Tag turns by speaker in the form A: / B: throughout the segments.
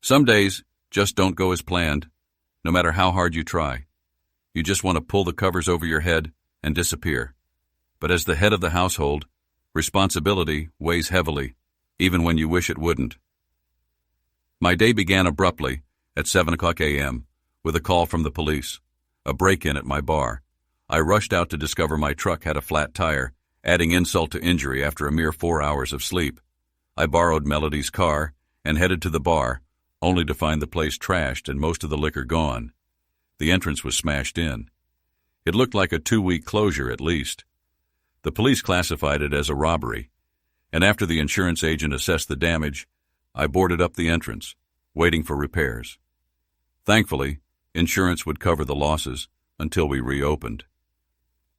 A: Some days just don't go as planned, no matter how hard you try. You just want to pull the covers over your head and disappear. But as the head of the household, responsibility weighs heavily, even when you wish it wouldn't. My day began abruptly at 7:00 a.m. with a call from the police, a break-in at my bar. I rushed out to discover my truck had a flat tire, adding insult to injury after a mere 4 hours of sleep. I borrowed Melody's car and headed to the bar, only to find the place trashed and most of the liquor gone. The entrance was smashed in. It looked like a 2-week closure at least. The police classified it as a robbery, and after the insurance agent assessed the damage, I boarded up the entrance, waiting for repairs. Thankfully, insurance would cover the losses until we reopened.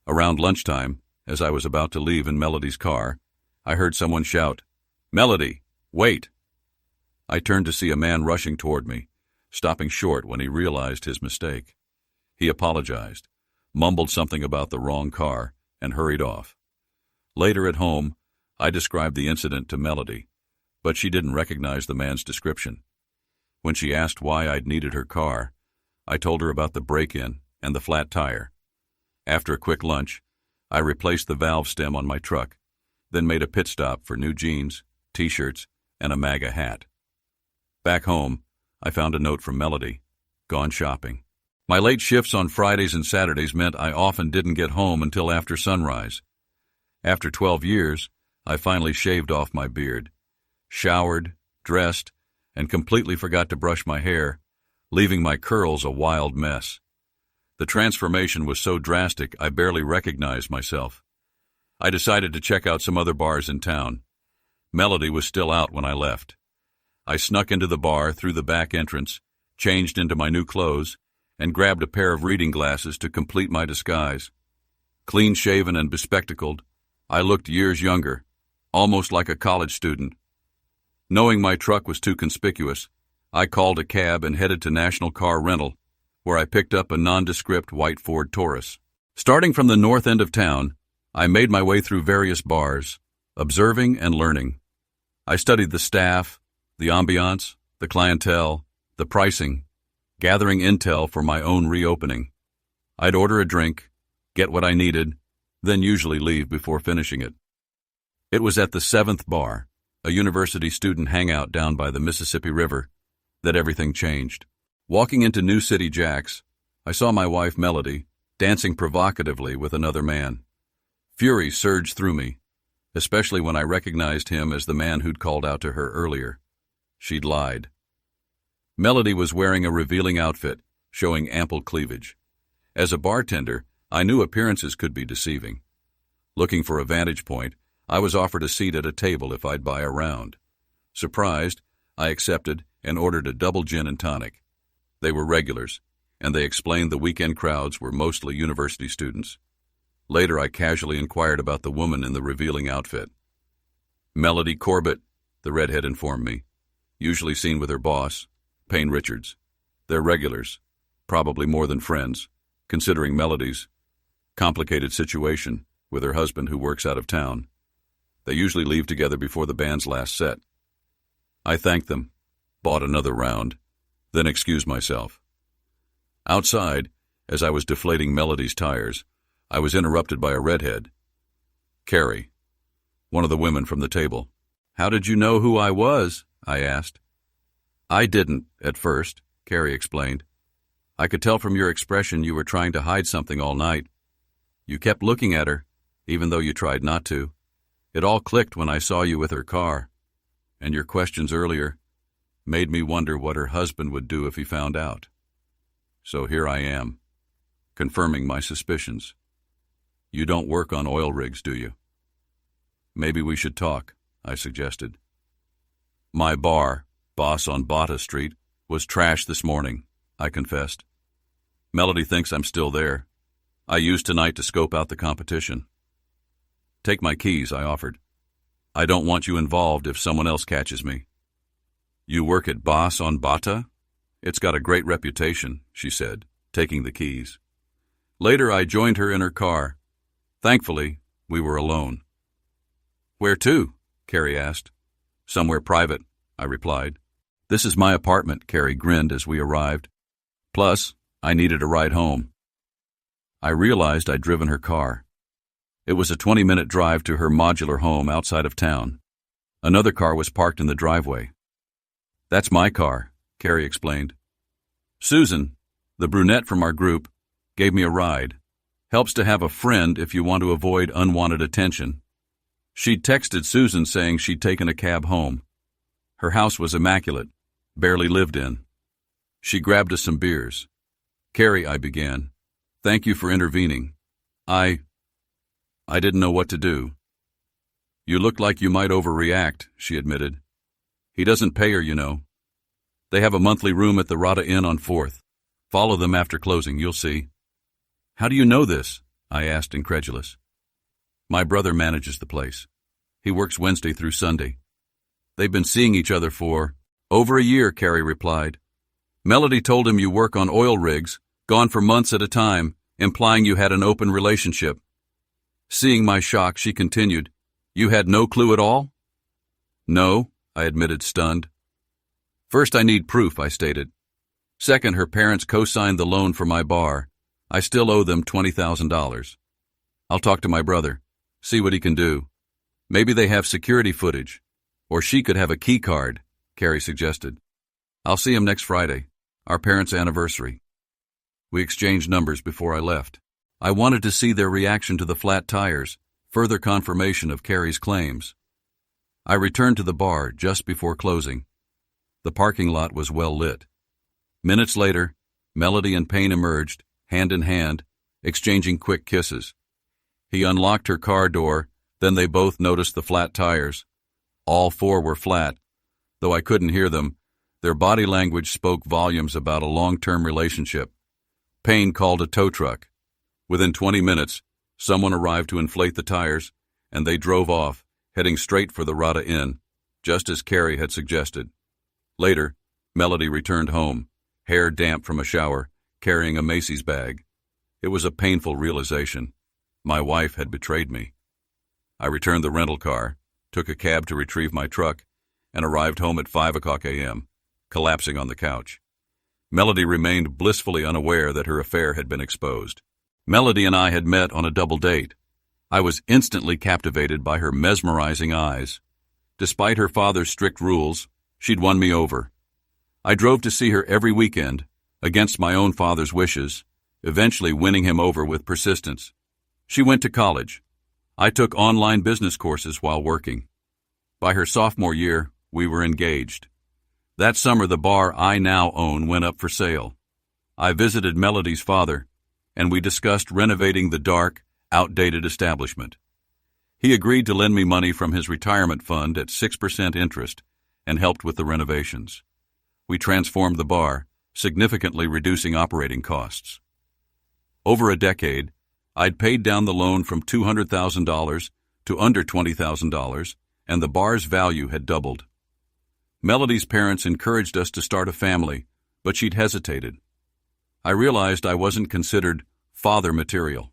A: Around lunchtime, as I was about to leave in Melody's car, I heard someone shout, "Melody, wait!" I turned to see a man rushing toward me, stopping short when he realized his mistake. He apologized, mumbled something about the wrong car, and hurried off. Later at home, I described the incident to Melody, but she didn't recognize the man's description. When she asked why I'd needed her car, I told her about the break-in and the flat tire. After a quick lunch, I replaced the valve stem on my truck, then made a pit stop for new jeans, t-shirts, and a MAGA hat. Back home, I found a note from Melody, gone shopping. My late shifts on Fridays and Saturdays meant I often didn't get home until after sunrise. After 12 years, I finally shaved off my beard, showered, dressed, and completely forgot to brush my hair, leaving my curls a wild mess. The transformation was so drastic I barely recognized myself. I decided to check out some other bars in town. Melody was still out when I left. I snuck into the bar through the back entrance, changed into my new clothes, and grabbed a pair of reading glasses to complete my disguise. Clean-shaven and bespectacled, I looked years younger, almost like a college student. Knowing my truck was too conspicuous, I called a cab and headed to National Car Rental, where I picked up a nondescript white Ford Taurus. Starting from the north end of town, I made my way through various bars, observing and learning. I studied the staff, the ambiance, the clientele, the pricing, gathering intel for my own reopening. I'd order a drink, get what I needed, then usually leave before finishing it. It was at the 7th Bar, a university student hangout down by the Mississippi River, that everything changed. Walking into New City Jack's, I saw my wife Melody dancing provocatively with another man. Fury surged through me, especially when I recognized him as the man who'd called out to her earlier. She'd lied. Melody was wearing a revealing outfit, showing ample cleavage. As a bartender, I knew appearances could be deceiving. Looking for a vantage point, I was offered a seat at a table if I'd buy a round. Surprised, I accepted and ordered a double gin and tonic. They were regulars, and they explained the weekend crowds were mostly university students. Later, I casually inquired about the woman in the revealing outfit. Melody Corbett, the redhead informed me, usually seen with her boss, Payne Richards. They're regulars, probably more than friends, considering Melody's complicated situation with her husband who works out of town. They usually leave together before the band's last set. I thanked them, bought another round, then excused myself. Outside, as I was deflating Melody's tires, I was interrupted by a redhead. Carrie, one of the women from the table. "How did you know who I was?" I asked. "I didn't, at first," Carrie explained. "I could tell from your expression you were trying to hide something all night. You kept looking at her, even though you tried not to. It all clicked when I saw you with her car. And your questions earlier made me wonder what her husband would do if he found out. So here I am, confirming my suspicions. You don't work on oil rigs, do you?" "Maybe we should talk," I suggested. "My bar, Boss on Botta Street, was trashed this morning," I confessed. "Melody thinks I'm still there. I used tonight to scope out the competition." "Take my keys," I offered. "I don't want you involved if someone else catches me." "You work at Boss on Botta? It's got a great reputation," she said, taking the keys. Later, I joined her in her car. Thankfully, we were alone. "Where to?" Carrie asked. "Somewhere private," I replied. This is my apartment, Carrie grinned as we arrived. Plus, I needed a ride home. I realized I'd driven her car. It was a 20-minute drive to her modular home outside of town. Another car was parked in the driveway. That's my car, Carrie explained. Susan, the brunette from our group, gave me a ride. Helps to have a friend if you want to avoid unwanted attention. She'd texted Susan saying she'd taken a cab home. Her house was immaculate, barely lived in. She grabbed us some beers. Carrie, I began. Thank you for intervening. I didn't know what to do. You looked like you might overreact, she admitted. He doesn't pay her, you know. They have a monthly room at the Rada Inn on 4th. Follow them after closing, you'll see. How do you know this? I asked, incredulous. My brother manages the place. He works Wednesday through Sunday. They've been seeing each other for over a year, Carrie replied. Melody told him you work on oil rigs, gone for months at a time, implying you had an open relationship. Seeing my shock, she continued, You had no clue at all? No, I admitted, stunned. First, I need proof, I stated. Second, her parents co-signed the loan for my bar. I still owe them $20,000. I'll talk to my brother, see what he can do. Maybe they have security footage. Or she could have a key card, Carrie suggested. I'll see him next Friday, our parents' anniversary. We exchanged numbers before I left. I wanted to see their reaction to the flat tires, further confirmation of Carrie's claims. I returned to the bar just before closing. The parking lot was well lit. Minutes later, Melody and Payne emerged, hand in hand, exchanging quick kisses. He unlocked her car door, then they both noticed the flat tires. All four were flat. Though I couldn't hear them, their body language spoke volumes about a long-term relationship. Payne called a tow truck. Within 20 minutes, someone arrived to inflate the tires, and they drove off, heading straight for the Rada Inn, just as Carrie had suggested. Later, Melody returned home, hair damp from a shower, carrying a Macy's bag. It was a painful realization. My wife had betrayed me. I returned the rental car, took a cab to retrieve my truck, and arrived home at 5 o'clock a.m., collapsing on the couch. Melody remained blissfully unaware that her affair had been exposed. Melody and I had met on a double date. I was instantly captivated by her mesmerizing eyes. Despite her father's strict rules, she'd won me over. I drove to see her every weekend, against my own father's wishes, eventually winning him over with persistence. She went to college. I took online business courses while working. By her sophomore year, we were engaged. That summer, the bar I now own went up for sale. I visited Melody's father, and we discussed renovating the dark, outdated establishment. He agreed to lend me money from his retirement fund at 6% interest and helped with the renovations. We transformed the bar, significantly reducing operating costs. Over a decade, I'd paid down the loan from $200,000 to under $20,000, and the bar's value had doubled. Melody's parents encouraged us to start a family, but she'd hesitated. I realized I wasn't considered father material.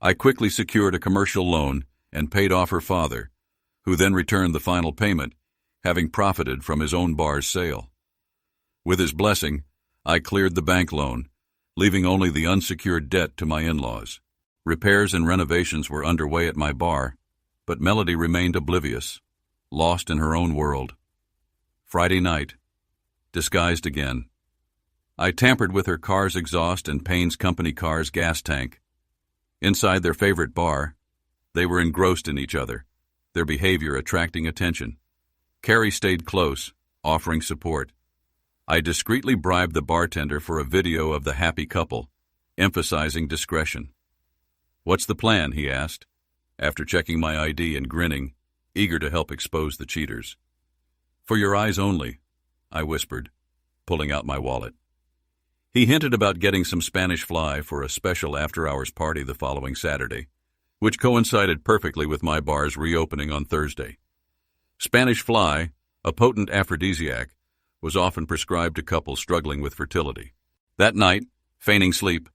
A: I quickly secured a commercial loan and paid off her father, who then returned the final payment, having profited from his own bar's sale. With his blessing, I cleared the bank loan, leaving only the unsecured debt to my in-laws. Repairs and renovations were underway at my bar, but Melody remained oblivious, lost in her own world. Friday night, disguised again. I tampered with her car's exhaust and Payne's company car's gas tank. Inside their favorite bar, they were engrossed in each other, their behavior attracting attention. Carrie stayed close, offering support. I discreetly bribed the bartender for a video of the happy couple, emphasizing discretion. "What's the plan?" he asked, after checking my ID and grinning, eager to help expose the cheaters. "For your eyes only," I whispered, pulling out my wallet. He hinted about getting some Spanish fly for a special after-hours party the following Saturday, which coincided perfectly with my bar's reopening on Thursday. Spanish fly, a potent aphrodisiac, was often prescribed to couples struggling with fertility. That night, feigning sleep,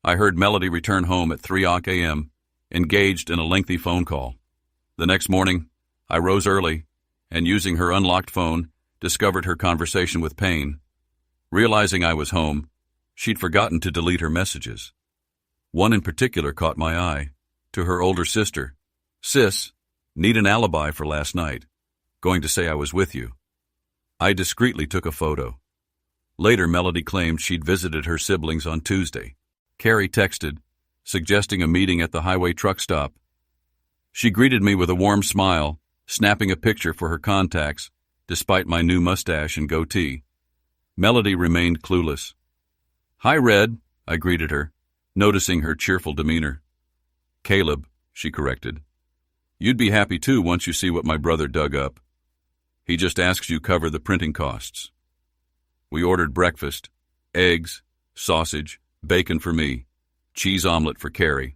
A: I heard Melody return home at 3 a.m., engaged in a lengthy phone call. The next morning, I rose early, and using her unlocked phone, discovered her conversation with Payne. Realizing I was home, she'd forgotten to delete her messages. One in particular caught my eye, to her older sister. "Sis, need an alibi for last night. Going to say I was with you." I discreetly took a photo. Later, Melody claimed she'd visited her siblings on Tuesday. Carrie texted, suggesting a meeting at the highway truck stop. She greeted me with a warm smile, snapping a picture for her contacts, despite my new mustache and goatee. Melody remained clueless. "Hi, Red," I greeted her, noticing her cheerful demeanor. "Caleb," she corrected. "You'd be happy too once you see what my brother dug up. He just asks you cover the printing costs." We ordered breakfast: eggs, sausage, bacon for me, cheese omelet for Carrie.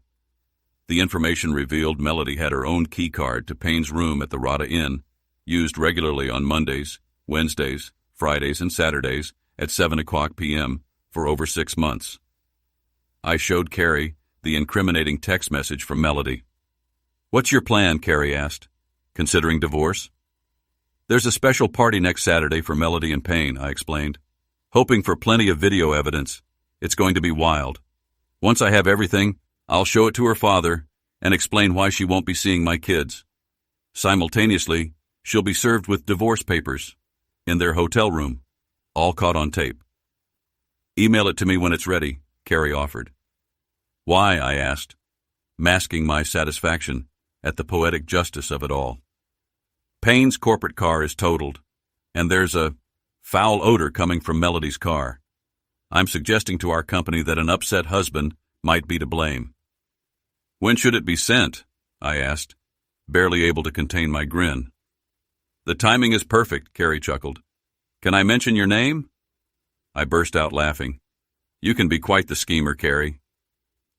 A: The information revealed Melody had her own key card to Payne's room at the Rada Inn, used regularly on Mondays, Wednesdays, Fridays, and Saturdays at 7:00 p.m. for over 6 months. I showed Carrie the incriminating text message from Melody. "What's your plan?" Carrie asked. "Considering divorce?" "There's a special party next Saturday for Melody and Payne," I explained. "Hoping for plenty of video evidence. It's going to be wild. Once I have everything, I'll show it to her father and explain why she won't be seeing my kids. Simultaneously, she'll be served with divorce papers in their hotel room, all caught on tape." "Email it to me when it's ready," Carrie offered. "Why?" I asked, masking my satisfaction at the poetic justice of it all. "Payne's corporate car is totaled, and there's a foul odor coming from Melody's car. I'm suggesting to our company that an upset husband might be to blame." "When should it be sent?" I asked, barely able to contain my grin. "The timing is perfect," Carrie chuckled. "Can I mention your name?" I burst out laughing. "You can be quite the schemer, Carrie."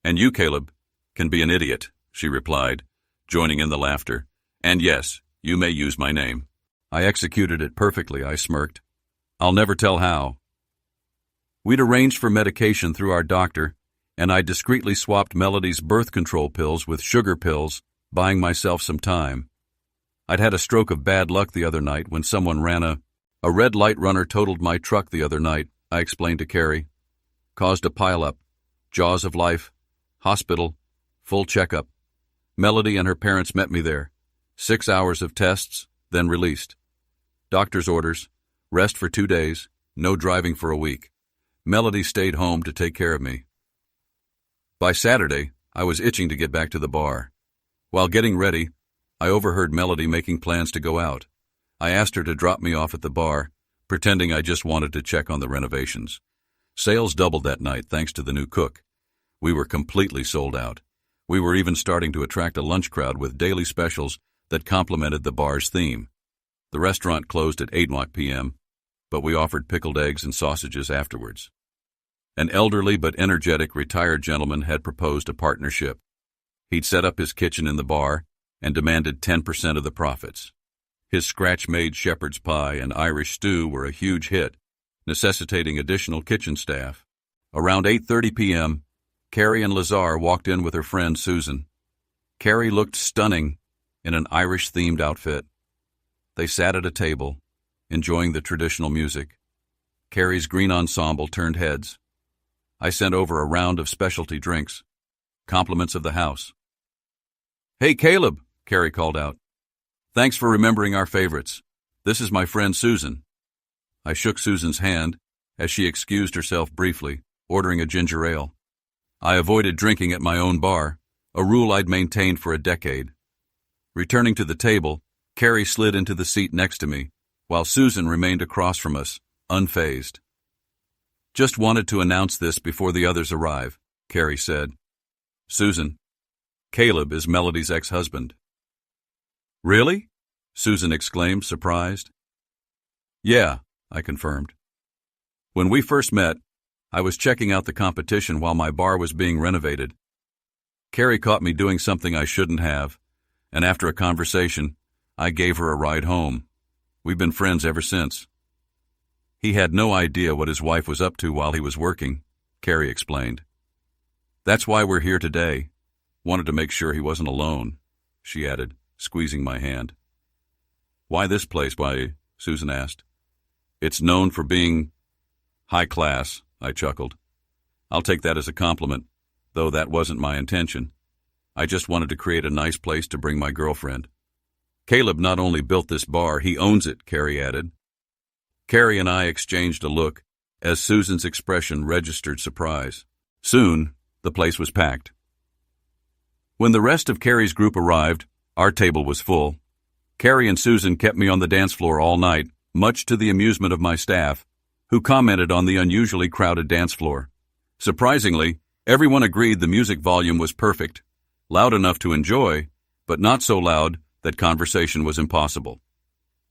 A: "And you, Caleb, can be an idiot," she replied, joining in the laughter. "And yes, you may use my name." "I executed it perfectly," I smirked. "I'll never tell how." We'd arranged for medication through our doctor, and I discreetly swapped Melody's birth control pills with sugar pills, buying myself some time. I'd had a stroke of bad luck the other night when someone ran a red light runner totaled my truck the other night, I explained to Carrie. Caused a pileup, jaws of life, hospital, full checkup. Melody and her parents met me there. 6 hours of tests, then released. Doctor's orders, rest for 2 days, no driving for a week. Melody stayed home to take care of me. By Saturday, I was itching to get back to the bar. While getting ready, I overheard Melody making plans to go out. I asked her to drop me off at the bar, pretending I just wanted to check on the renovations. Sales doubled that night thanks to the new cook. We were completely sold out. We were even starting to attract a lunch crowd with daily specials that complemented the bar's theme. The restaurant closed at 8 p.m., but we offered pickled eggs and sausages afterwards. An elderly but energetic retired gentleman had proposed a partnership. He'd set up his kitchen in the bar and demanded 10% of the profits. His scratch-made shepherd's pie and Irish stew were a huge hit, necessitating additional kitchen staff. Around 8:30 p.m., Carrie and Lazar walked in with her friend Susan. Carrie looked stunning in an Irish-themed outfit. They sat at a table, enjoying the traditional music. Carrie's green ensemble turned heads. I sent over a round of specialty drinks, compliments of the house. "Hey, Caleb," Carrie called out. "Thanks for remembering our favorites. This is my friend Susan." I shook Susan's hand as she excused herself briefly, ordering a ginger ale. I avoided drinking at my own bar, a rule I'd maintained for a decade. Returning to the table, Carrie slid into the seat next to me, while Susan remained across from us, unfazed. "Just wanted to announce this before the others arrive," Carrie said. "Susan, Caleb is Melody's ex-husband." "Really?" Susan exclaimed, surprised. "Yeah," I confirmed. "When we first met, I was checking out the competition while my bar was being renovated. Carrie caught me doing something I shouldn't have, and after a conversation, I gave her a ride home. We've been friends ever since." "He had no idea what his wife was up to while he was working," Carrie explained. "That's why we're here today. Wanted to make sure he wasn't alone," she added, squeezing my hand. "Why this place?" Susan asked. It's known for being high class, I chuckled. I'll take that as a compliment, though that wasn't my intention. I just wanted to create a nice place to bring my girlfriend. Caleb not only built this bar, he owns it, Carrie added. Carrie and I exchanged a look as Susan's expression registered surprise. Soon, the place was packed. When the rest of Carrie's group arrived, our table was full. Carrie and Susan kept me on the dance floor all night, much to the amusement of my staff, who commented on the unusually crowded dance floor. Surprisingly, everyone agreed the music volume was perfect, loud enough to enjoy, but not so loud that conversation was impossible.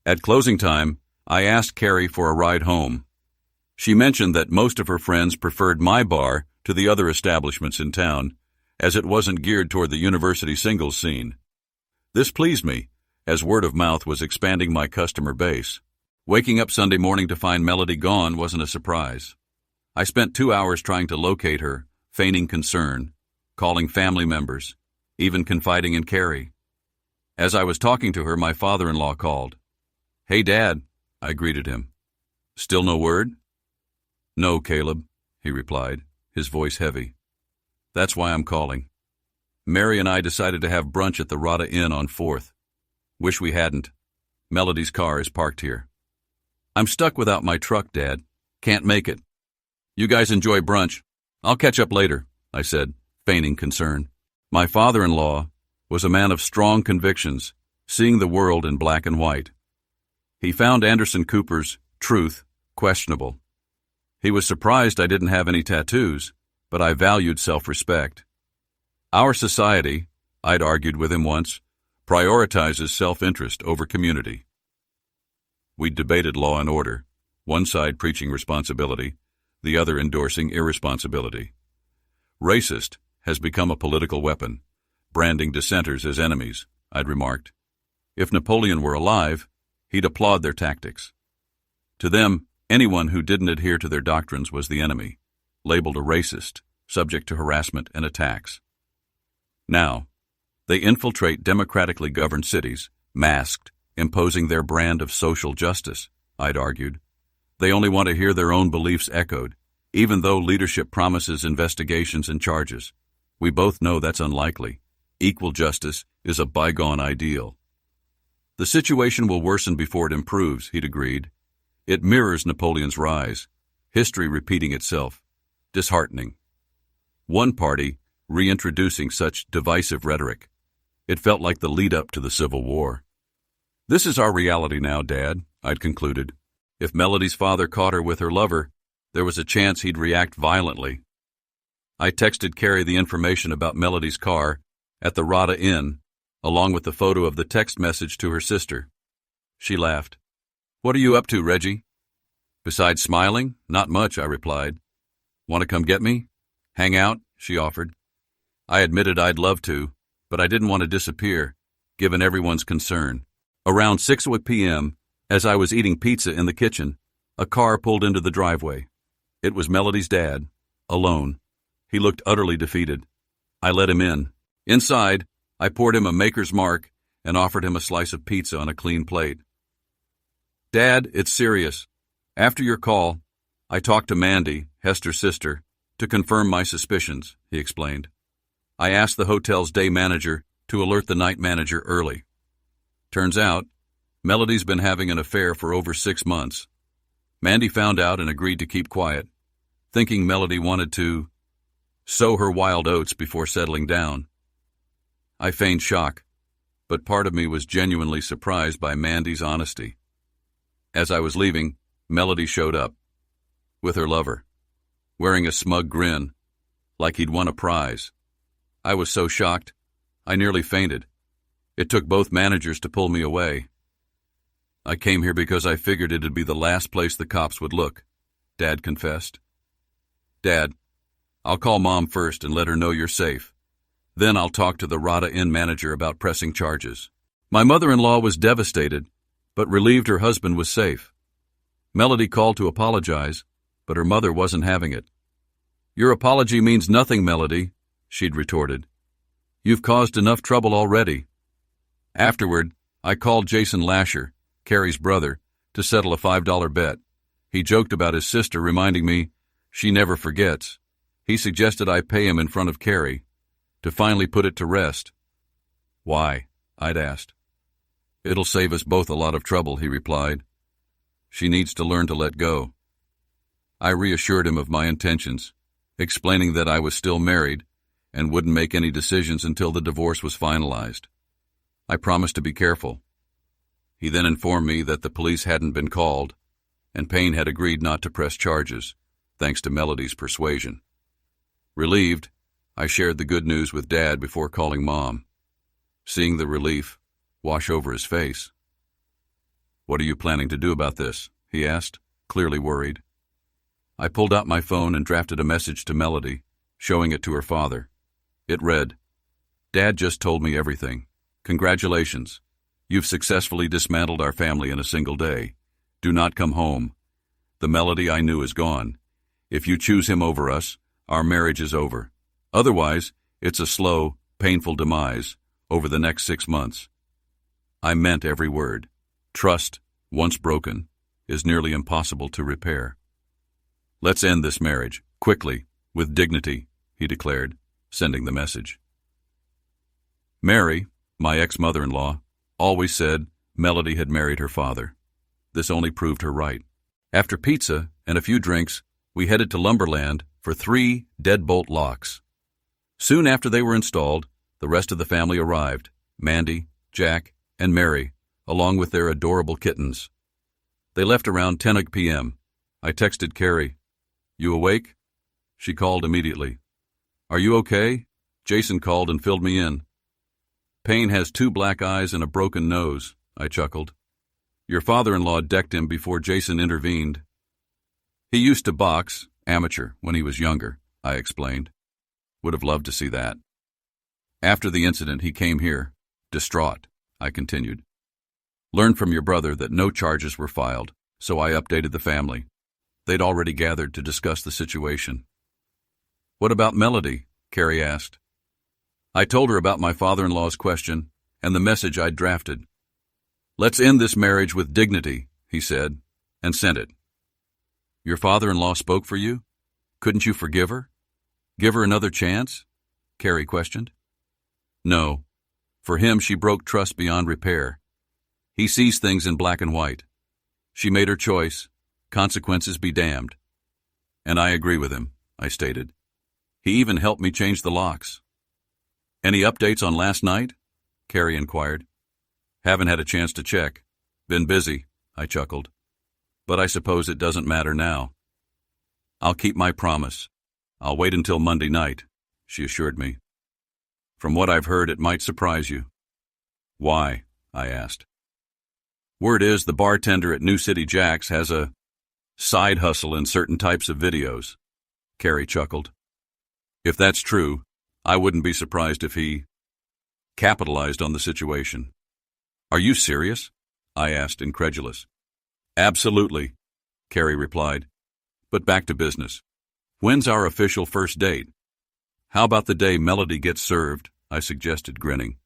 A: At closing time, I asked Carrie for a ride home. She mentioned that most of her friends preferred my bar to the other establishments in town, as it wasn't geared toward the university singles scene. This pleased me, as word of mouth was expanding my customer base. Waking up Sunday morning to find Melody gone wasn't a surprise. I spent 2 hours trying to locate her, feigning concern, calling family members, even confiding in Carrie. As I was talking to her, my father-in-law called. "Hey, Dad," I greeted him. "Still no word?" "No, Caleb," he replied, his voice heavy. "That's why I'm calling. Mary and I decided to have brunch at the Rada Inn on 4th. Wish we hadn't. Melody's car is parked here." "I'm stuck without my truck, Dad. Can't make it." "You guys enjoy brunch. I'll catch up later," I said, feigning concern. My father-in-law was a man of strong convictions, seeing the world in black and white. He found Anderson Cooper's truth questionable. He was surprised I didn't have any tattoos, but I valued self-respect. Our society, I'd argued with him once, prioritizes self-interest over community. We debated law and order, one side preaching responsibility, the other endorsing irresponsibility. Racist has become a political weapon, branding dissenters as enemies, I'd remarked. If Napoleon were alive, he'd applaud their tactics. To them, anyone who didn't adhere to their doctrines was the enemy, labeled a racist, subject to harassment and attacks. Now, they infiltrate democratically governed cities, masked, imposing their brand of social justice, I'd argued. They only want to hear their own beliefs echoed, even though leadership promises investigations and charges. We both know that's unlikely. Equal justice is a bygone ideal. "The situation will worsen before it improves," he'd agreed. "It mirrors Napoleon's rise, history repeating itself. Disheartening." One party reintroducing such divisive rhetoric. It felt like the lead-up to the Civil War. "This is our reality now, Dad," I'd concluded. If Melody's father caught her with her lover, there was a chance he'd react violently. I texted Carrie the information about Melody's car at the Rada Inn, along with the photo of the text message to her sister. She laughed. "What are you up to, Reggie?" "Besides smiling, not much," I replied. "Want to come get me? Hang out?" she offered. I admitted I'd love to, but I didn't want to disappear, given everyone's concern. Around 6 p.m., as I was eating pizza in the kitchen, a car pulled into the driveway. It was Melody's dad, alone. He looked utterly defeated. I let him in. Inside, I poured him a Maker's Mark and offered him a slice of pizza on a clean plate. "Dad, it's serious. After your call, I talked to Mandy, Hester's sister, to confirm my suspicions," he explained. "I asked the hotel's day manager to alert the night manager early. Turns out, Melody's been having an affair for over 6 months. Mandy found out and agreed to keep quiet, thinking Melody wanted to sow her wild oats before settling down. I feigned shock, but part of me was genuinely surprised by Mandy's honesty. As I was leaving, Melody showed up, with her lover, wearing a smug grin, like he'd won a prize. I was so shocked, I nearly fainted. It took both managers to pull me away. "I came here because I figured it'd be the last place the cops would look," Dad confessed. "Dad, I'll call Mom first and let her know you're safe. Then I'll talk to the Rada Inn manager about pressing charges." My mother-in-law was devastated, but relieved her husband was safe. Melody called to apologize, but her mother wasn't having it. "Your apology means nothing, Melody," she'd retorted. "You've caused enough trouble already." Afterward, I called Jason Lasher, Carrie's brother, to settle a $5 bet, He joked about his sister, reminding me she never forgets. He suggested I pay him in front of Carrie, to finally put it to rest. Why? I'd asked. It'll save us both a lot of trouble, he replied. She needs to learn to let go. I reassured him of my intentions, explaining that I was still married and wouldn't make any decisions until the divorce was finalized. I promised to be careful. He then informed me that the police hadn't been called, and Payne had agreed not to press charges, thanks to Melody's persuasion. Relieved, I shared the good news with Dad before calling Mom, seeing the relief wash over his face. What are you planning to do about this? He asked, clearly worried. I pulled out my phone and drafted a message to Melody, showing it to her father. It read, Dad just told me everything. Congratulations. You've successfully dismantled our family in a single day. Do not come home. The Melody I knew is gone. If you choose him over us, our marriage is over. Otherwise, it's a slow, painful demise over the next 6 months. I meant every word. Trust, once broken, is nearly impossible to repair. Let's end this marriage, quickly, with dignity, he declared, sending the message. Mary, my ex-mother-in-law, always said Melody had married her father. This only proved her right. After pizza and a few drinks, we headed to Lumberland for 3 deadbolt locks. Soon after they were installed, the rest of the family arrived, Mandy, Jack, and Mary, along with their adorable kittens. They left around 10 p.m. I texted Carrie, You awake? She called immediately. Are you okay? Jason called and filled me in. Payne has 2 black eyes and a broken nose, I chuckled. Your father-in-law decked him before Jason intervened. He used to box, amateur, when he was younger, I explained. Would have loved to see that. After the incident, he came here, distraught, I continued. Learned from your brother that no charges were filed, so I updated the family. They'd already gathered to discuss the situation. What about Melody? Carrie asked. I told her about my father-in-law's question and the message I'd drafted. Let's end this marriage with dignity, he said, and sent it. Your father-in-law spoke for you? Couldn't you forgive her? Give her another chance? Carrie questioned. No. For him, she broke trust beyond repair. He sees things in black and white. She made her choice. Consequences be damned. And I agree with him, I stated. He even helped me change the locks. Any updates on last night? Carrie inquired. Haven't had a chance to check. Been busy, I chuckled. But I suppose it doesn't matter now. I'll keep my promise. I'll wait until Monday night, she assured me. From what I've heard, it might surprise you. Why? I asked. Word is the bartender at New City Jack's has a side hustle in certain types of videos, Carrie chuckled. If that's true, I wouldn't be surprised if he capitalized on the situation. Are you serious? I asked, incredulous. Absolutely, Carrie replied. But back to business. When's our official first date? How about the day Melody gets served? I suggested, grinning.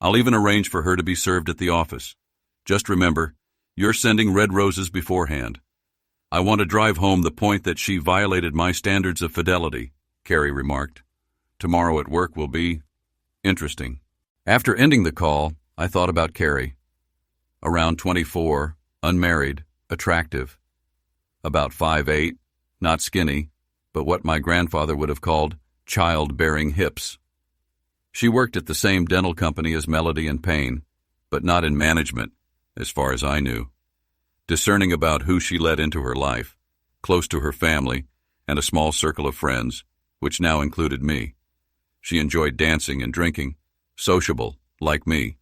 A: I'll even arrange for her to be served at the office. Just remember, you're sending red roses beforehand. I want to drive home the point that she violated my standards of fidelity, Carrie remarked. Tomorrow at work will be interesting. After ending the call, I thought about Carrie. Around 24, unmarried, attractive. About 5'8", not skinny, but what my grandfather would have called childbearing hips. She worked at the same dental company as Melody and Payne, but not in management, as far as I knew. Discerning about who she let into her life, close to her family and a small circle of friends, which now included me. She enjoyed dancing and drinking, sociable, like me.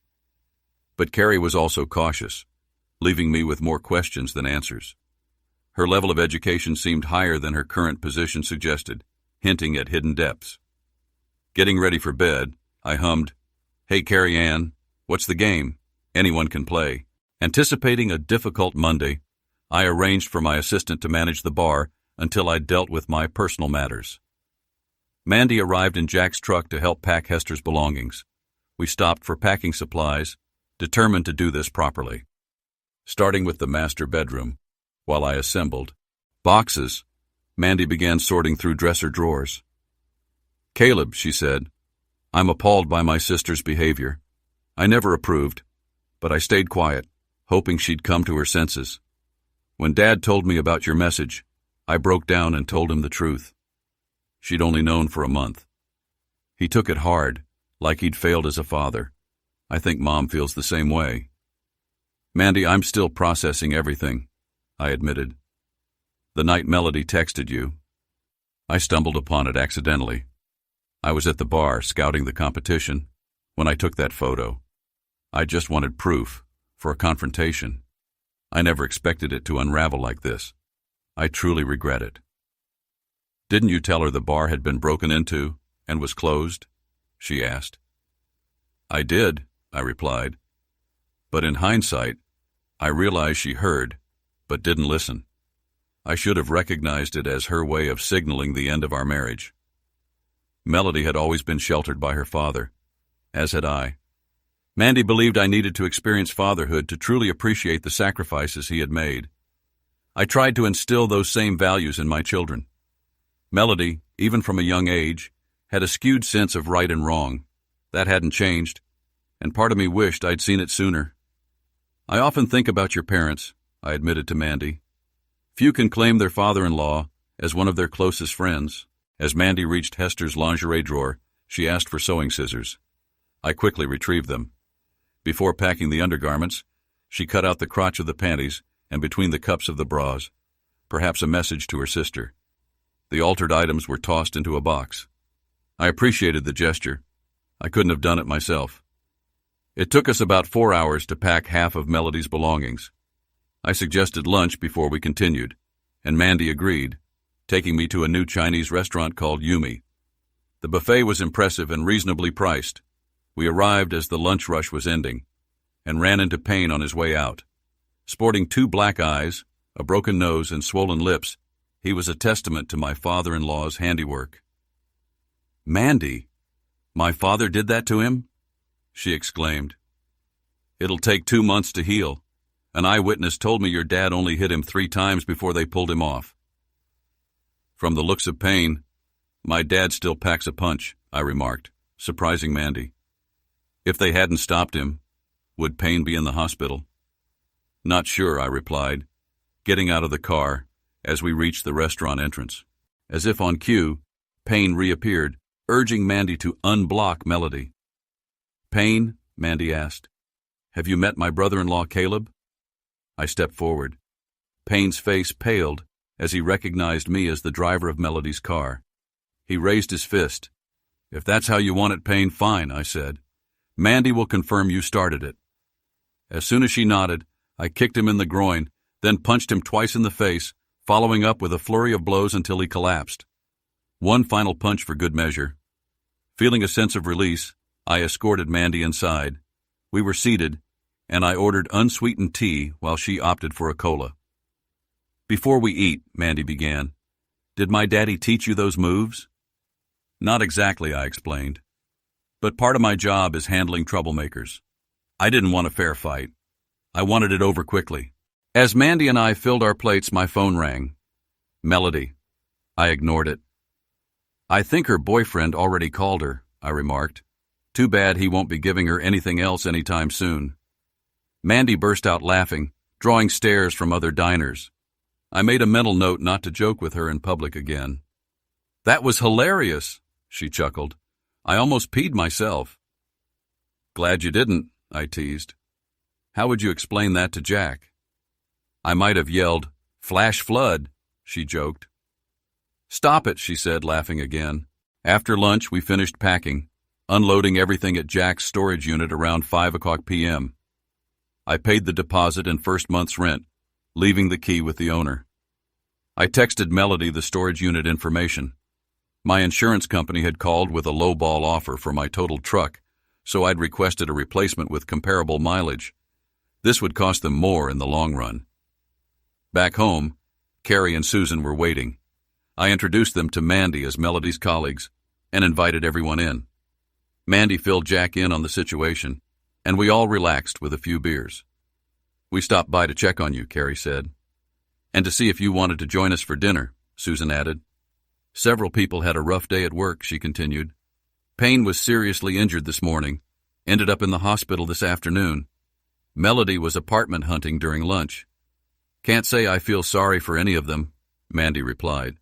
A: But Carrie was also cautious, leaving me with more questions than answers. Her level of education seemed higher than her current position suggested, hinting at hidden depths. Getting ready for bed, I hummed, Hey Carrie Ann, what's the game? Anyone can play. Anticipating a difficult Monday, I arranged for my assistant to manage the bar until I dealt with my personal matters. Mandy arrived in Jack's truck to help pack Hester's belongings. We stopped for packing supplies, determined to do this properly. Starting with the master bedroom, while I assembled boxes. Mandy began sorting through dresser drawers. "Caleb," she said, "I'm appalled by my sister's behavior. I never approved, but I stayed quiet, hoping she'd come to her senses. When Dad told me about your message, I broke down and told him the truth. She'd only known for a month. He took it hard, like he'd failed as a father. I think Mom feels the same way." "Mandy, I'm still processing everything," I admitted. "The night Melody texted you, I stumbled upon it accidentally. I was at the bar scouting the competition when I took that photo. I just wanted proof for a confrontation. I never expected it to unravel like this. I truly regret it." "Didn't you tell her the bar had been broken into and was closed?" she asked. "I did," I replied. "But in hindsight, I realized she heard, but didn't listen. I should have recognized it as her way of signaling the end of our marriage. Melody had always been sheltered by her father, as had I. Mandy believed I needed to experience fatherhood to truly appreciate the sacrifices he had made. I tried to instill those same values in my children. Melody, even from a young age, had a skewed sense of right and wrong. That hadn't changed, and part of me wished I'd seen it sooner. I often think about your parents," I admitted to Mandy. "Few can claim their father-in-law as one of their closest friends." As Mandy reached Hester's lingerie drawer, she asked for sewing scissors. I quickly retrieved them. Before packing the undergarments, she cut out the crotch of the panties and between the cups of the bras, perhaps a message to her sister. The altered items were tossed into a box. I appreciated the gesture. I couldn't have done it myself. It took us about 4 hours to pack half of Melody's belongings. I suggested lunch before we continued, and Mandy agreed, taking me to a new Chinese restaurant called Yumi. The buffet was impressive and reasonably priced. We arrived as the lunch rush was ending, and ran into Payne on his way out. Sporting 2 black eyes, a broken nose, and swollen lips, he was a testament to my father-in-law's handiwork. "Mandy, my father did that to him?" she exclaimed. "It'll take 2 months to heal. An eyewitness told me your dad only hit him 3 times before they pulled him off." "From the looks of Payne, my dad still packs a punch," I remarked, surprising Mandy. "If they hadn't stopped him, would Payne be in the hospital?" "Not sure," I replied, getting out of the car as we reached the restaurant entrance. As if on cue, Payne reappeared, urging Mandy to unblock Melody. "Payne," Mandy asked, "have you met my brother-in-law Caleb?" I stepped forward. Payne's face paled as he recognized me as the driver of Melody's car. He raised his fist. "If that's how you want it, Payne, fine," I said. "Mandy will confirm you started it." As soon as she nodded, I kicked him in the groin, then punched him twice in the face, following up with a flurry of blows until he collapsed. One final punch for good measure. Feeling a sense of release, I escorted Mandy inside. We were seated, and I ordered unsweetened tea while she opted for a cola. "Before we eat," Mandy began, "did my daddy teach you those moves?" "Not exactly," I explained. "But part of my job is handling troublemakers. I didn't want a fair fight. I wanted it over quickly." As Mandy and I filled our plates, my phone rang. Melody. I ignored it. "I think her boyfriend already called her," I remarked. "Too bad he won't be giving her anything else anytime soon." Mandy burst out laughing, drawing stares from other diners. I made a mental note not to joke with her in public again. "That was hilarious," she chuckled. "I almost peed myself." "Glad you didn't," I teased. "How would you explain that to Jack?" I might have yelled, "Flash flood," she joked. "Stop it," she said, laughing again. After lunch, we finished packing, unloading everything at Jack's storage unit around 5 p.m. I paid the deposit and first month's rent, leaving the key with the owner. I texted Melody the storage unit information. My insurance company had called with a lowball offer for my totaled truck, so I'd requested a replacement with comparable mileage. This would cost them more in the long run. Back home, Carrie and Susan were waiting. I introduced them to Mandy as Melody's colleagues and invited everyone in. Mandy filled Jack in on the situation, and we all relaxed with a few beers. "We stopped by to check on you," Carrie said. And to see if you wanted to join us for dinner, Susan added. Several people had a rough day at work, she continued. Payne was seriously injured this morning, ended up in the hospital this afternoon. Melody was apartment hunting during lunch. Can't say I feel sorry for any of them, Mandy replied.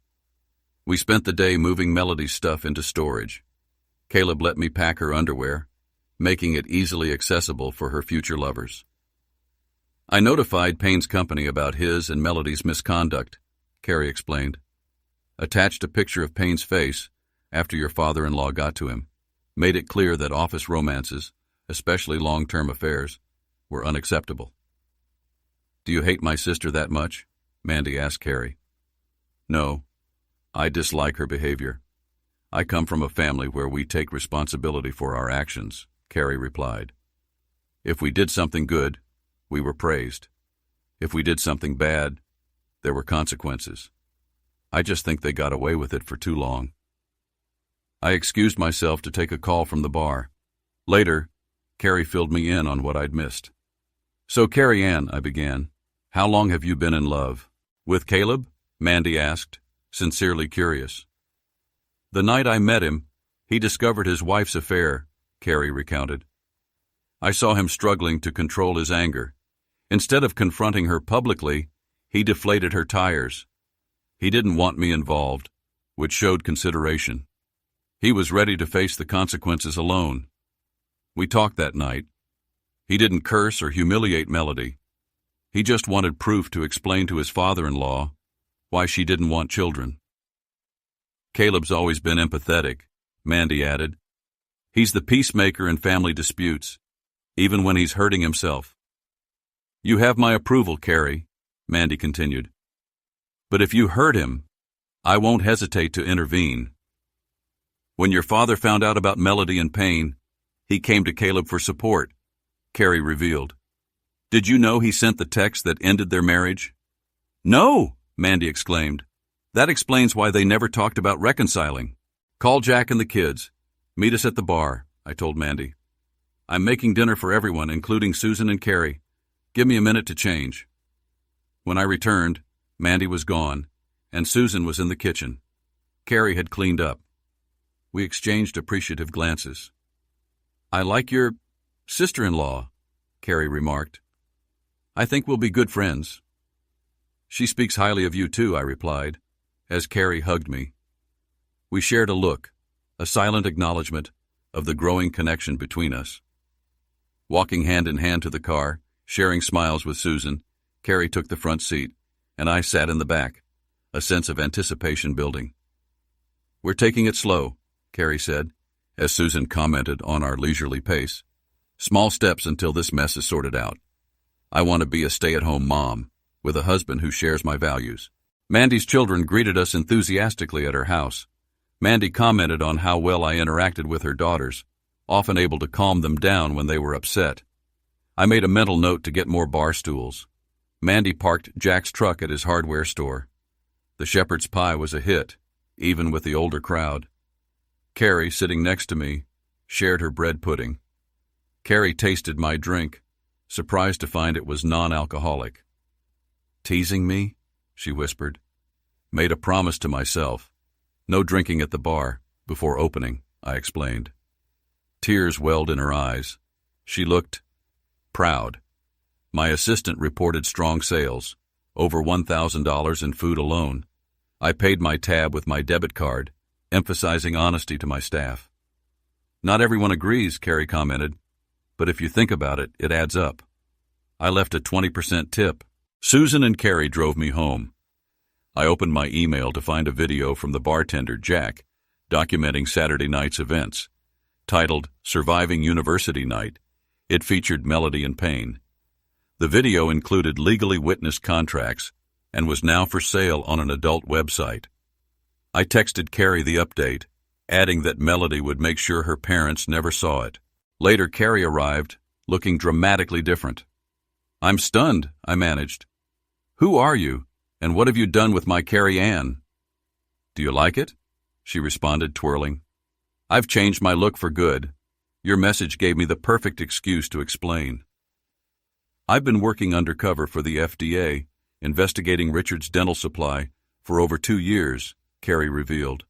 A: We spent the day moving Melody's stuff into storage. Caleb let me pack her underwear, making it easily accessible for her future lovers. I notified Payne's company about his and Melody's misconduct, Carrie explained. Attached a picture of Payne's face after your father-in-law got to him. Made it clear that office romances, especially long-term affairs, were unacceptable. Do you hate my sister that much? Mandy asked Carrie. No, I dislike her behavior. I come from a family where we take responsibility for our actions, Carrie replied. If we did something good, we were praised. If we did something bad, there were consequences. I just think they got away with it for too long. I excused myself to take a call from the bar. Later, Carrie filled me in on what I'd missed. So, Carrie Ann, I began, how long have you been in love? With Caleb? Mandy asked, sincerely curious. The night I met him, he discovered his wife's affair, Carrie recounted. I saw him struggling to control his anger. Instead of confronting her publicly, he deflated her tires. He didn't want me involved, which showed consideration. He was ready to face the consequences alone. We talked that night. He didn't curse or humiliate Melody. He just wanted proof to explain to his father-in-law why she didn't want children. Caleb's always been empathetic, Mandy added. He's the peacemaker in family disputes, even when he's hurting himself. You have my approval, Carrie, Mandy continued. But if you hurt him, I won't hesitate to intervene. When your father found out about Melody and Payne, he came to Caleb for support, Carrie revealed. Did you know he sent the text that ended their marriage? No, Mandy exclaimed. That explains why they never talked about reconciling. Call Jack and the kids. Meet us at the bar, I told Mandy. I'm making dinner for everyone, including Susan and Carrie. Give me a minute to change. When I returned, Mandy was gone, and Susan was in the kitchen. Carrie had cleaned up. We exchanged appreciative glances. I like your sister-in-law, Carrie remarked. I think we'll be good friends. She speaks highly of you too, I replied, as Carrie hugged me. We shared a look, a silent acknowledgement of the growing connection between us. Walking hand in hand to the car, sharing smiles with Susan, Carrie took the front seat, and I sat in the back, a sense of anticipation building. We're taking it slow, Carrie said, as Susan commented on our leisurely pace. Small steps until this mess is sorted out. I want to be a stay-at-home mom, with a husband who shares my values. Mandy's children greeted us enthusiastically at her house. Mandy commented on how well I interacted with her daughters, often able to calm them down when they were upset. I made a mental note to get more bar stools. Mandy parked Jack's truck at his hardware store. The shepherd's pie was a hit, even with the older crowd. Carrie, sitting next to me, shared her bread pudding. Carrie tasted my drink, surprised to find it was non-alcoholic. Teasing me? She whispered. Made a promise to myself. No drinking at the bar, before opening, I explained. Tears welled in her eyes. She looked proud. My assistant reported strong sales, over $1,000 in food alone. I paid my tab with my debit card, emphasizing honesty to my staff. Not everyone agrees, Carrie commented, but if you think about it, it adds up. I left a 20% tip. Susan and Carrie drove me home. I opened my email to find a video from the bartender, Jack, documenting Saturday night's events. Titled Surviving University Night, it featured Melody and Payne. The video included legally witnessed contracts and was now for sale on an adult website. I texted Carrie the update, adding that Melody would make sure her parents never saw it. Later, Carrie arrived, looking dramatically different. I'm stunned, I managed. Who are you, and what have you done with my Carrie Ann? Do you like it? She responded, twirling. I've changed my look for good. Your message gave me the perfect excuse to explain. I've been working undercover for the FDA, investigating Richard's dental supply for over 2 years, Carrie revealed.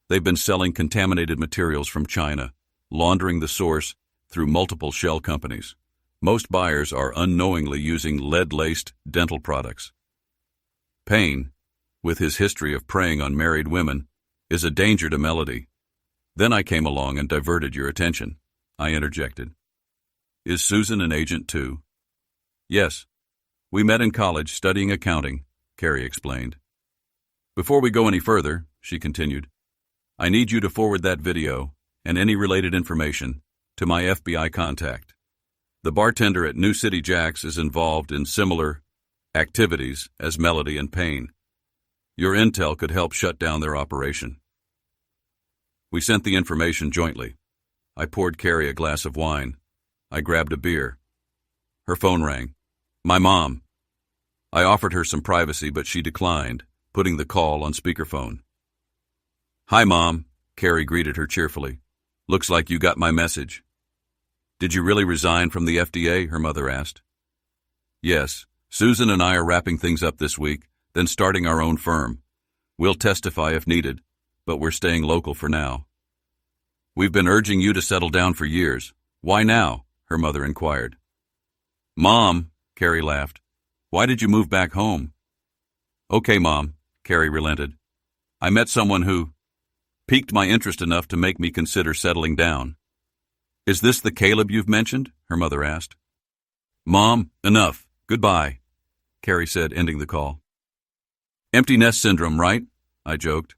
A: They've been selling contaminated materials from China, laundering the source through multiple shell companies. Most buyers are unknowingly using lead-laced dental products. Payne, with his history of preying on married women, is a danger to Melody. Then I came along and diverted your attention, I interjected. Is Susan an agent too? Yes. We met in college studying accounting, Carrie explained. Before we go any further, she continued, I need you to forward that video and any related information to my FBI contact. The bartender at New City Jack's is involved in similar activities as Melody and Payne. Your intel could help shut down their operation. We sent the information jointly. I poured Carrie a glass of wine. I grabbed a beer. Her phone rang. My mom. I offered her some privacy, but she declined, putting the call on speakerphone. Hi, Mom, Carrie greeted her cheerfully. Looks like you got my message. Did you really resign from the FDA? Her mother asked. Yes, Susan and I are wrapping things up this week, then starting our own firm. We'll testify if needed, but we're staying local for now. We've been urging you to settle down for years. Why now? Her mother inquired. Mom, Carrie laughed. Why did you move back home? Okay, Mom, Carrie relented. I met someone who piqued my interest enough to make me consider settling down. Is this the Caleb you've mentioned? Her mother asked. Mom, enough. Goodbye, Carrie said, ending the call. Empty nest syndrome, right? I joked.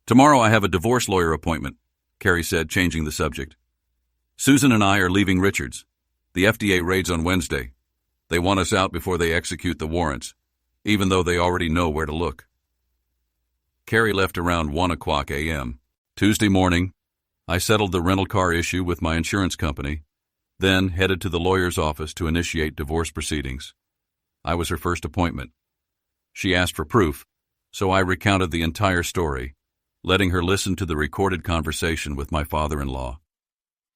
A: Tomorrow I have a divorce lawyer appointment, Carrie said, changing the subject. Susan and I are leaving Richards. The FDA raids on Wednesday. They want us out before they execute the warrants, even though they already know where to look. Carrie left around 1:00 a.m. Tuesday morning, I settled the rental car issue with my insurance company, then headed to the lawyer's office to initiate divorce proceedings. I was her first appointment. She asked for proof, so I recounted the entire story, letting her listen to the recorded conversation with my father-in-law.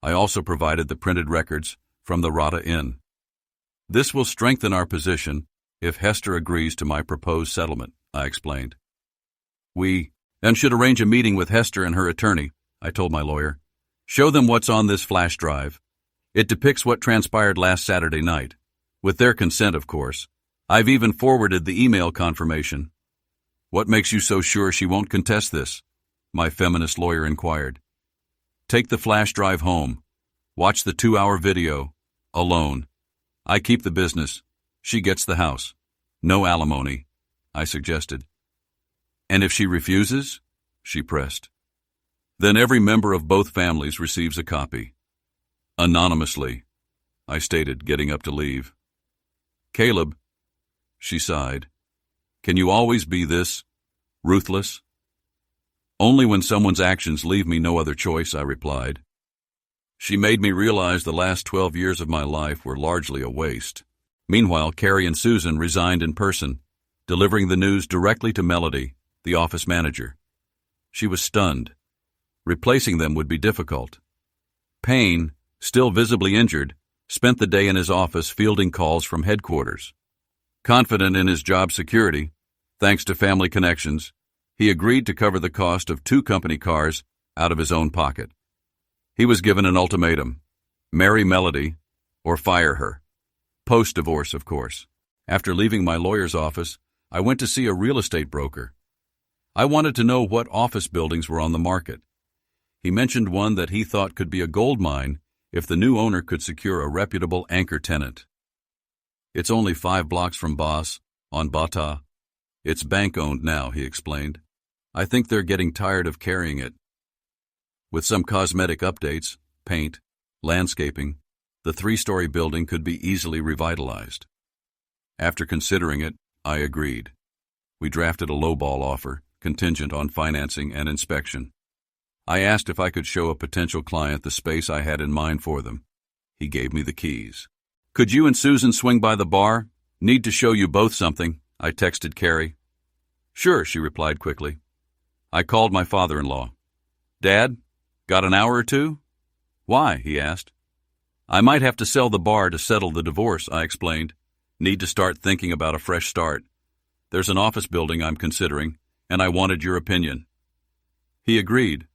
A: I also provided the printed records from the Rata Inn. This will strengthen our position if Hester agrees to my proposed settlement, I explained. We then should arrange a meeting with Hester and her attorney, I told my lawyer. Show them what's on this flash drive. It depicts what transpired last Saturday night. With their consent, of course. I've even forwarded the email confirmation. What makes you so sure she won't contest this? My feminist lawyer inquired. Take the flash drive home. Watch the 2-hour video. Alone. I keep the business. She gets the house. No alimony, I suggested. And if she refuses? She pressed. Then every member of both families receives a copy. Anonymously, I stated, getting up to leave. Caleb, she sighed, can you always be this ruthless? Only when someone's actions leave me no other choice, I replied. She made me realize the last 12 years of my life were largely a waste. Meanwhile, Carrie and Susan resigned in person, delivering the news directly to Melody, the office manager. She was stunned. Replacing them would be difficult. Payne, still visibly injured, spent the day in his office fielding calls from headquarters. Confident in his job security, thanks to family connections, he agreed to cover the cost of 2 company cars out of his own pocket. He was given an ultimatum: marry Melody or fire her. Post-divorce, of course. After leaving my lawyer's office, I went to see a real estate broker. I wanted to know what office buildings were on the market. He mentioned one that he thought could be a gold mine if the new owner could secure a reputable anchor tenant. It's only 5 blocks from Boss, on Bata. It's bank-owned now, he explained. I think they're getting tired of carrying it. With some cosmetic updates, paint, landscaping, the 3-story building could be easily revitalized. After considering it, I agreed. We drafted a lowball offer, contingent on financing and inspection. I asked if I could show a potential client the space I had in mind for them. He gave me the keys. Could you and Susan swing by the bar? Need to show you both something, I texted Carrie. Sure, she replied quickly. I called my father-in-law. Dad, got an hour or two? Why? He asked. I might have to sell the bar to settle the divorce, I explained. Need to start thinking about a fresh start. There's an office building I'm considering, and I wanted your opinion." He agreed.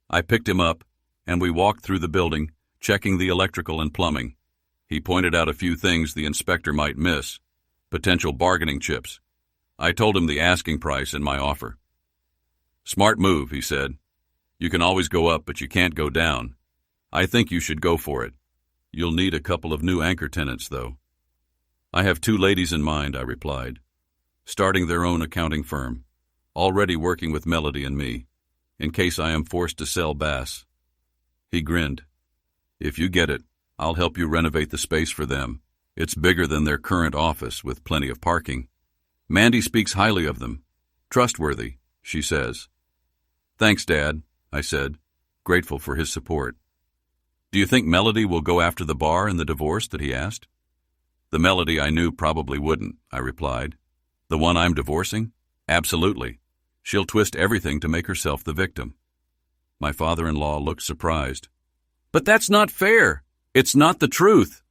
A: I picked him up, and we walked through the building, checking the electrical and plumbing. He pointed out a few things the inspector might miss, potential bargaining chips. I told him the asking price and my offer. "Smart move," he said. "You can always go up, but you can't go down. I think you should go for it. You'll need a couple of new anchor tenants, though." "I have 2 ladies in mind," I replied, starting their own accounting firm, already working with Melody and me, in case I am forced to sell Bass. He grinned. "If you get it, I'll help you renovate the space for them. It's bigger than their current office with plenty of parking. Mandy speaks highly of them. Trustworthy, she says." "Thanks, Dad," I said, grateful for his support. "Do you think Melody will go after the bar and the divorce?" that he asked. "The Melody I knew probably wouldn't," I replied. "The one I'm divorcing? Absolutely. She'll twist everything to make herself the victim." My father-in-law looked surprised. "But that's not fair. It's not the truth."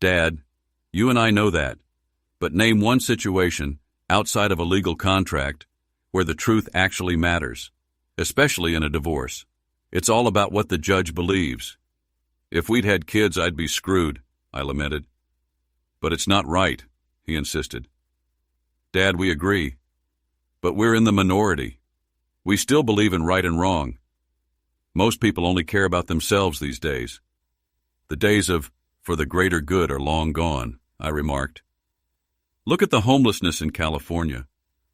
A: "Dad, you and I know that. But name one situation, outside of a legal contract, where the truth actually matters, especially in a divorce. It's all about what the judge believes. If we'd had kids, I'd be screwed," I lamented. "But it's not right," he insisted. "Dad, we agree. But we're in the minority. We still believe in right and wrong. Most people only care about themselves these days. The days of for the greater good are long gone," I remarked. "Look at the homelessness in California,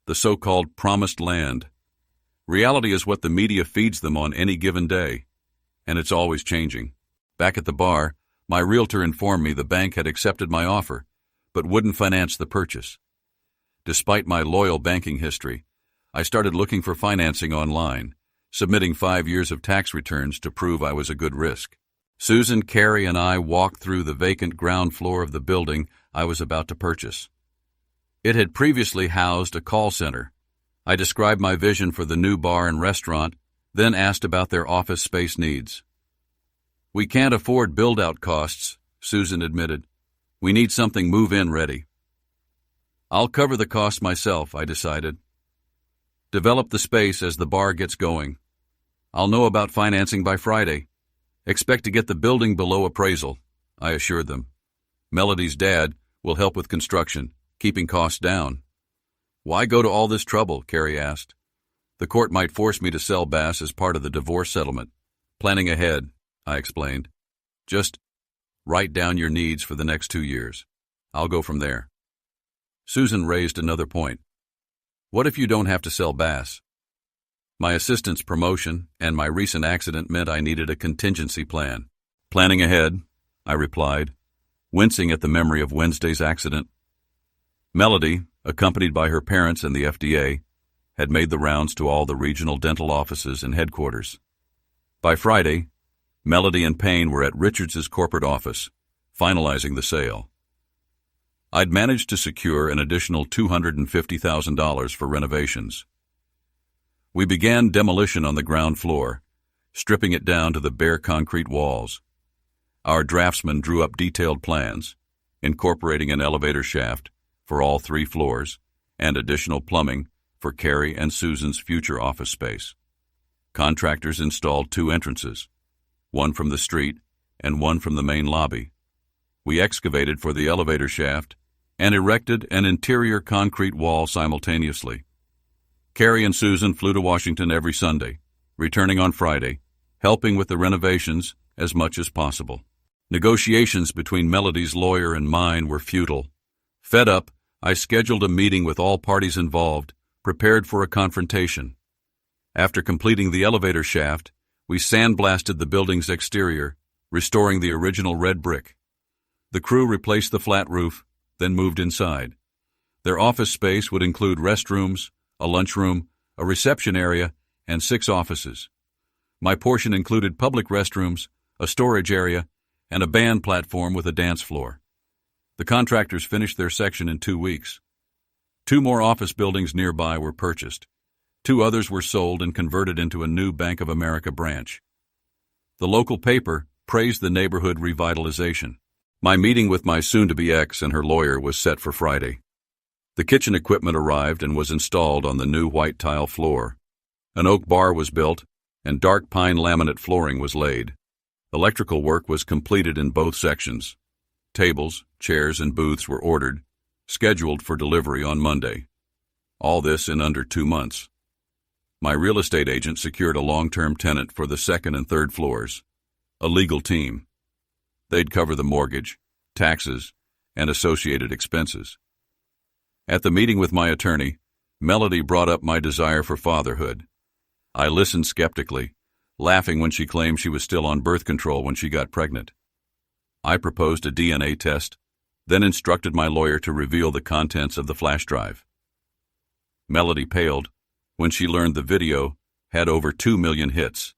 A: the so-called promised land. Reality is what the media feeds them on any given day, and it's always changing." Back at the bar, my realtor informed me the bank had accepted my offer, but wouldn't finance the purchase. Despite my loyal banking history, I started looking for financing online, submitting 5 years of tax returns to prove I was a good risk. Susan, Carrie, and I walked through the vacant ground floor of the building I was about to purchase. It had previously housed a call center. I described my vision for the new bar and restaurant, then asked about their office space needs. "We can't afford build-out costs," Susan admitted. "We need something move-in ready." "I'll cover the cost myself," I decided. "Develop the space as the bar gets going. I'll know about financing by Friday. Expect to get the building below appraisal," I assured them. "Melody's dad will help with construction, keeping costs down." "Why go to all this trouble?" Carrie asked. "The court might force me to sell Bass as part of the divorce settlement. Planning ahead," I explained. "Just write down your needs for the next 2 years. I'll go from there." Susan raised another point. "What if you don't have to sell Bass?" My assistant's promotion and my recent accident meant I needed a contingency plan. "Planning ahead," I replied, wincing at the memory of Wednesday's accident. Melody, accompanied by her parents and the FDA, had made the rounds to all the regional dental offices and headquarters. By Friday, Melody and Payne were at Richards's corporate office, finalizing the sale. I'd managed to secure an additional $250,000 for renovations. We began demolition on the ground floor, stripping it down to the bare concrete walls. Our draftsman drew up detailed plans, incorporating an elevator shaft for all 3 floors and additional plumbing for Carrie and Susan's future office space. Contractors installed 2 entrances, one from the street and one from the main lobby. We excavated for the elevator shaft and erected an interior concrete wall simultaneously. Carrie and Susan flew to Washington every Sunday, returning on Friday, helping with the renovations as much as possible. Negotiations between Melody's lawyer and mine were futile. Fed up, I scheduled a meeting with all parties involved, prepared for a confrontation. After completing the elevator shaft, we sandblasted the building's exterior, restoring the original red brick. The crew replaced the flat roof, then moved inside. Their office space would include restrooms, a lunchroom, a reception area, and 6 offices. My portion included public restrooms, a storage area, and a band platform with a dance floor. The contractors finished their section in 2 weeks. 2 more office buildings nearby were purchased. 2 others were sold and converted into a new Bank of America branch. The local paper praised the neighborhood revitalization. My meeting with my soon-to-be ex and her lawyer was set for Friday. The kitchen equipment arrived and was installed on the new white tile floor. An oak bar was built, and dark pine laminate flooring was laid. Electrical work was completed in both sections. Tables, chairs, and booths were ordered, scheduled for delivery on Monday. All this in under 2 months. My real estate agent secured a long-term tenant for the second and third floors, a legal team. They'd cover the mortgage, taxes, and associated expenses. At the meeting with my attorney, Melody brought up my desire for fatherhood. I listened skeptically, laughing when she claimed she was still on birth control when she got pregnant. I proposed a DNA test, then instructed my lawyer to reveal the contents of the flash drive. Melody paled when she learned the video had over 2 million hits,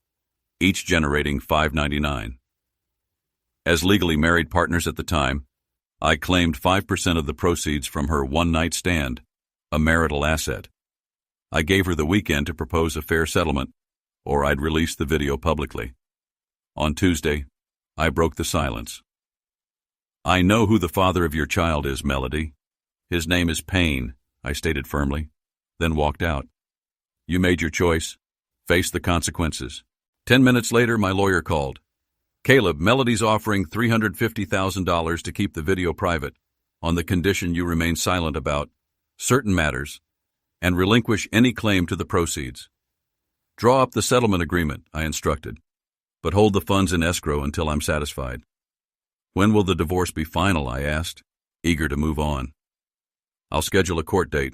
A: each generating $5.99. As legally married partners at the time, I claimed 5% of the proceeds from her one-night stand, a marital asset. I gave her the weekend to propose a fair settlement, or I'd release the video publicly. On Tuesday, I broke the silence. I know who the father of your child is, Melody. His name is Payne, I stated firmly, then walked out. You made your choice. Face the consequences. 10 minutes later, my lawyer called. Caleb, Melody's offering $350,000 to keep the video private, on the condition you remain silent about certain matters and relinquish any claim to the proceeds. Draw up the settlement agreement, I instructed, but hold the funds in escrow until I'm satisfied. When will the divorce be final, I asked, eager to move on. I'll schedule a court date,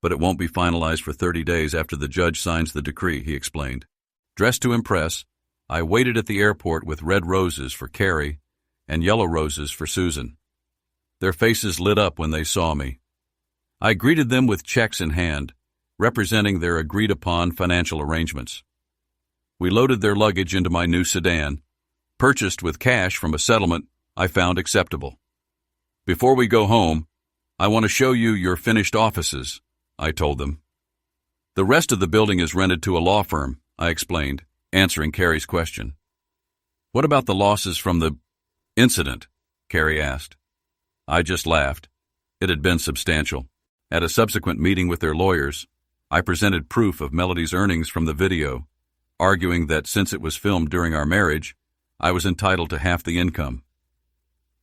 A: but it won't be finalized for 30 days after the judge signs the decree, he explained. Dressed to impress, I waited at the airport with red roses for Carrie and yellow roses for Susan. Their faces lit up when they saw me. I greeted them with checks in hand, representing their agreed-upon financial arrangements. We loaded their luggage into my new sedan, purchased with cash from a settlement I found acceptable. Before we go home, I want to show you your finished offices, I told them. The rest of the building is rented to a law firm, I explained, answering Carrie's question. What about the losses from the incident? Carrie asked. I just laughed. It had been substantial. At a subsequent meeting with their lawyers, I presented proof of Melody's earnings from the video, arguing that since it was filmed during our marriage, I was entitled to half the income.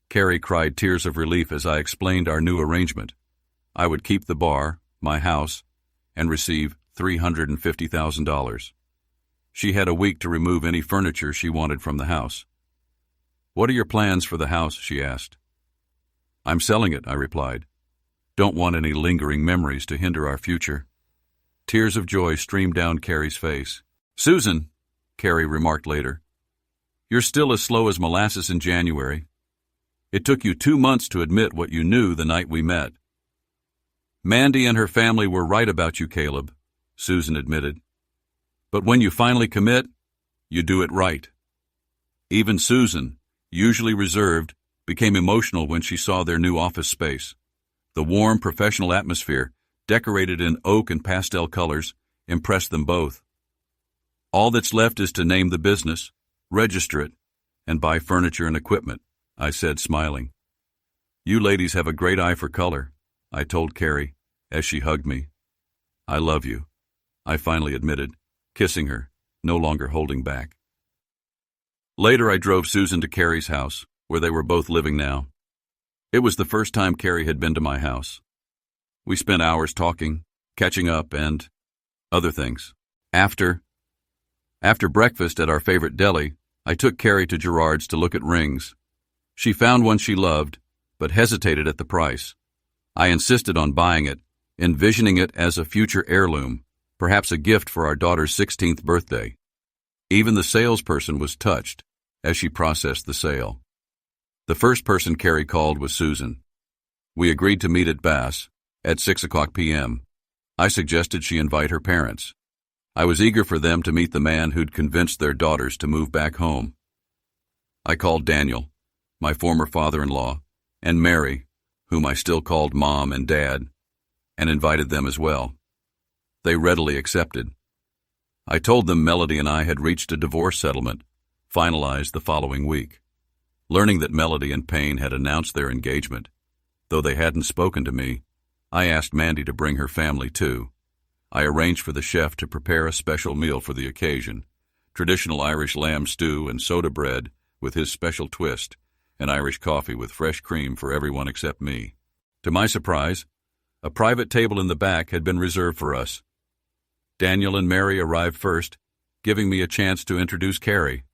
A: Carrie cried tears of relief as I explained our new arrangement. I would keep the bar, my house, and receive $350,000. She had a week to remove any furniture she wanted from the house. What are your plans for the house? She asked. I'm selling it, I replied. Don't want any lingering memories to hinder our future. Tears of joy streamed down Carrie's face. Susan, Carrie remarked later, you're still as slow as molasses in January. It took you 2 months to admit what you knew the night we met. Mandy and her family were right about you, Caleb, Susan admitted. But when you finally commit, you do it right. Even Susan, usually reserved, became emotional when she saw their new office space. The warm, professional atmosphere, decorated in oak and pastel colors, impressed them both. All that's left is to name the business, register it, and buy furniture and equipment, I said, smiling. You ladies have a great eye for color, I told Carrie as she hugged me. I love you, I finally admitted, kissing her, no longer holding back. Later I drove Susan to Carrie's house, where they were both living now. It was the first time Carrie had been to my house. We spent hours talking, catching up, and other things. After breakfast at our favorite deli, I took Carrie to Gerard's to look at rings. She found one she loved, but hesitated at the price. I insisted on buying it, envisioning it as a future heirloom, perhaps a gift for our daughter's 16th birthday. Even the salesperson was touched as she processed the sale. The first person Carrie called was Susan. We agreed to meet at Bass at 6:00 p.m. I suggested she invite her parents. I was eager for them to meet the man who'd convinced their daughters to move back home. I called Daniel, my former father-in-law, and Mary, whom I still called Mom and Dad, and invited them as well. They readily accepted. I told them Melody and I had reached a divorce settlement, finalized the following week. Learning that Melody and Payne had announced their engagement, though they hadn't spoken to me, I asked Mandy to bring her family too. I arranged for the chef to prepare a special meal for the occasion, traditional Irish lamb stew and soda bread with his special twist, and Irish coffee with fresh cream for everyone except me. To my surprise, a private table in the back had been reserved for us. Daniel and Mary arrived first, giving me a chance to introduce Carrie.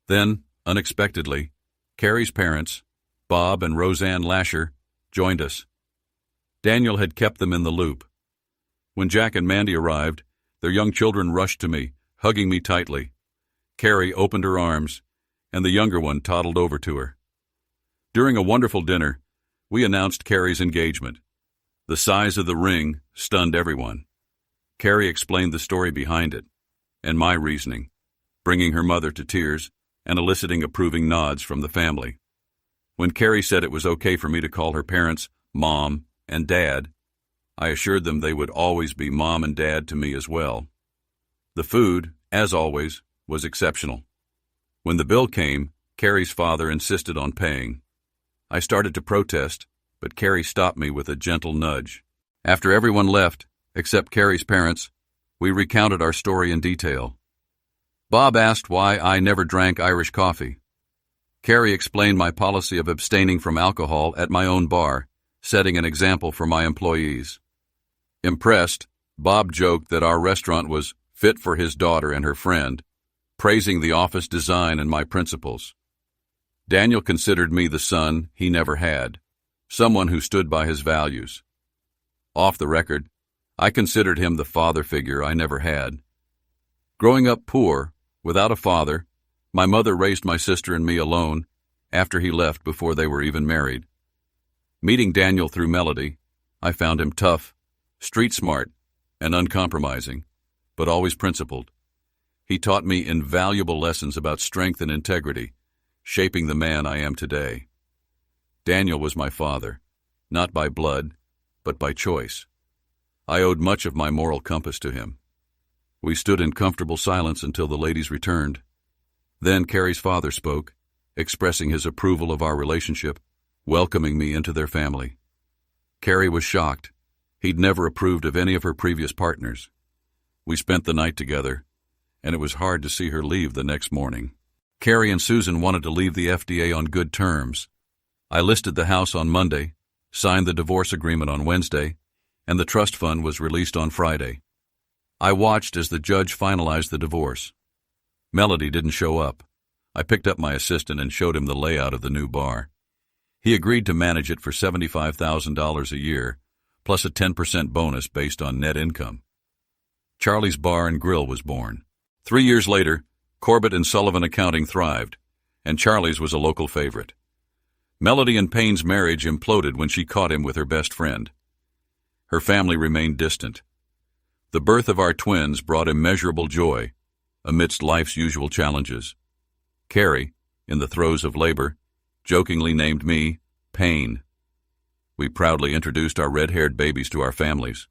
A: Then, unexpectedly, Carrie's parents, Bob and Roseanne Lasher, joined us. Daniel had kept them in the loop. When Jack and Mandy arrived, their young children rushed to me, hugging me tightly. Carrie opened her arms, and the younger one toddled over to her. During a wonderful dinner, we announced Carrie's engagement. The size of the ring stunned everyone. Carrie explained the story behind it, and my reasoning, bringing her mother to tears and eliciting approving nods from the family. When Carrie said it was okay for me to call her parents Mom and Dad, I assured them they would always be Mom and Dad to me as well. The food, as always, was exceptional. When the bill came, Carrie's father insisted on paying. I started to protest, but Carrie stopped me with a gentle nudge. After everyone left, except Carrie's parents, we recounted our story in detail. Bob asked why I never drank Irish coffee. Carrie explained my policy of abstaining from alcohol at my own bar, setting an example for my employees. Impressed, Bob joked that our restaurant was fit for his daughter and her friend, praising the office design and my principles. Daniel considered me the son he never had, someone who stood by his values. Off the record, I considered him the father figure I never had. Growing up poor, without a father, my mother raised my sister and me alone after he left before they were even married. Meeting Daniel through Melody, I found him tough, street smart, and uncompromising, but always principled. He taught me invaluable lessons about strength and integrity, shaping the man I am today. Daniel was my father, not by blood, but by choice. I owed much of my moral compass to him. We stood in comfortable silence until the ladies returned. Then Carrie's father spoke, expressing his approval of our relationship, welcoming me into their family. Carrie was shocked. He'd never approved of any of her previous partners. We spent the night together, and it was hard to see her leave the next morning. Carrie and Susan wanted to leave the FDA on good terms. I listed the house on Monday, signed the divorce agreement on Wednesday, and the trust fund was released on Friday. I watched as the judge finalized the divorce. Melody didn't show up. I picked up my assistant and showed him the layout of the new bar. He agreed to manage it for $75,000 a year, plus a 10% bonus based on net income. Charlie's Bar and Grill was born. 3 years later, Corbett and Sullivan Accounting thrived, and Charlie's was a local favorite. Melody and Payne's marriage imploded when she caught him with her best friend. Her family remained distant. The birth of our twins brought immeasurable joy amidst life's usual challenges. Carrie, in the throes of labor, jokingly named me Payne. We proudly introduced our red-haired babies to our families.